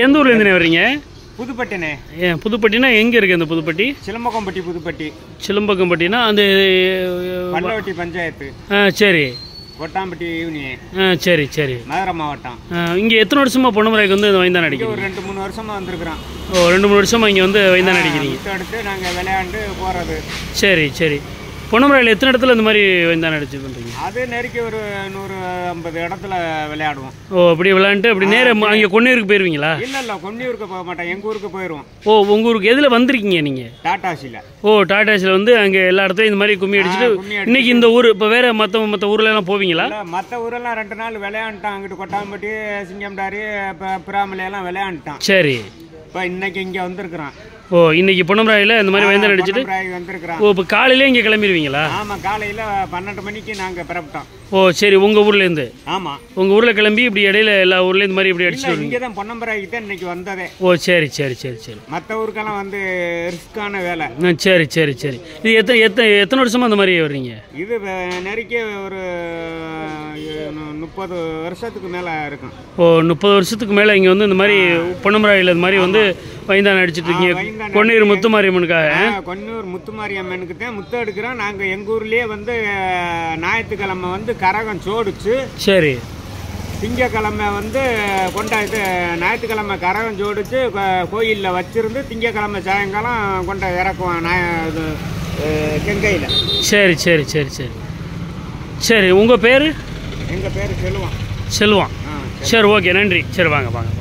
எந்த ஊர்ல இருந்து வரீங்க? புதுப்பட்டினே. புதுப்பட்டினா எங்க இருக்கு அந்த புதுப்பட்டி? சிலம்பகம்பட்டி புதுப்பட்டி. சிலம்பகம்பட்டினா அந்த பல்லவட்டி பஞ்சாயத்து. சரி. கொட்டாம்பட்டி யூனியன். சரி சரி. மதுரை மாவட்டம். இங்க எத்தனை வருஷமா பொன்னமராய்க்கு வந்து வைந்தான் அடிக்கிறீங்க? ஒரு 2-3 வருஷமா வந்திருக்கிறோம். ஓ 2-3 வருஷமா இங்க வந்து வைந்தான் அடிக்கிறீங்க. அடுத்து நாங்க விளையாண்டு போறது. சரி சரி. பொன்னமராயில் எத்தனை இடத்துல இந்த மாதிரி வைந்தான் அடிச்சு பண்ணுறீங்க? அது நெருக்கி ஒரு 150 இடத்துல விளையாடுவோம். ஓ அப்படி விளையாண்டு அப்படி நேரம் அங்கே கொன்னியூருக்கு போயிருவீங்களா? இல்லை கொன்னியூருக்கு போக மாட்டேன், எங்கள் ஊருக்கு போயிடுவோம். ஓ உங்கள் ஊருக்கு எதில் வந்திருக்கீங்க நீங்கள்? டாட்டாசியில். ஓ டாட்டாசியில் வந்து அங்கே எல்லா இடத்துலையும் இந்த மாதிரி கும்மி அடிச்சுட்டு இன்னைக்கு இந்த ஊர் இப்போ வேறு மற்ற ஊர்லலாம் போவீங்களா? மற்ற ஊரெல்லாம் 2 நாள் விளையாண்டுட்டான். அங்கிட்டு கொட்டாம்பட்டி, சிங்கம்டாரி, இப்போ பிராமலையெல்லாம் விளையாண்டுட்டான். சரி. இப்போ இன்னைக்கு இங்கே வந்திருக்கிறான். ஓ இன்னைக்கு பொன்னமராயில் இந்த மாதிரி வைந்தான் அடிச்சுட்டு வந்திருக்கிறோம். ஓ இப்போ காலையிலே இங்கே கிளம்பிடுவீங்களா? ஆமாம், காலையில் 12 மணிக்கு நாங்கள் பிறப்பிட்டோம். ஓ சரி. உங்கள் ஊர்லேருந்து? ஆமாம், உங்கள் ஊரில் கிளம்பி இப்படி இடையில எல்லா ஊர்லேயும் இந்த மாதிரி இப்படி அடிச்சுட்டு இங்கே தான் பொன்னமராய்க்கு தான் இன்னைக்கு வந்ததே. ஓ சரி சரி சரி சரி. மற்ற ஊருக்கெல்லாம் வந்து ரிஸ்க்கான வேலை. சரி சரி சரி. இது எத்தனை வருஷமா அந்த மாதிரி வர்றீங்க? இது நெருக்கி ஒரு 30 வருஷத்துக்கு மேலே இருக்கும். ஓ 30 வருஷத்துக்கு மேலே இங்கே வந்து இந்த மாதிரி பொன்னமராயில் இந்த மாதிரி வந்து வைந்தான் அடிச்சுட்டு இருக்கீங்க. கொன்னூர் முத்துமாரியம்மனுக்காக? கொன்னூர் முத்துமாரியம்மனுக்கு தான் முத்து எடுக்கிறோம். நாங்கள் எங்கள் ஊர்லேயே வந்து ஞாயிற்றுக்கிழமை வந்து கரகம் ஜோடிச்சு, சரி, திங்கக்கிழமை வந்து கொண்டாந்து ஞாயிற்றுக்கிழமை கரகம் ஜோடிச்சு கோயிலில் வச்சிருந்து திங்கக்கிழமை சாயங்காலம் கொண்ட இறக்குவோம் இது கெங்கையில். சரி சரி சரி சரி சரி. உங்கள் பேர்? எங்கள் பேர் செல்வம். செல்வம். சரி ஓகே, நன்றி. சரி வாங்க வாங்க.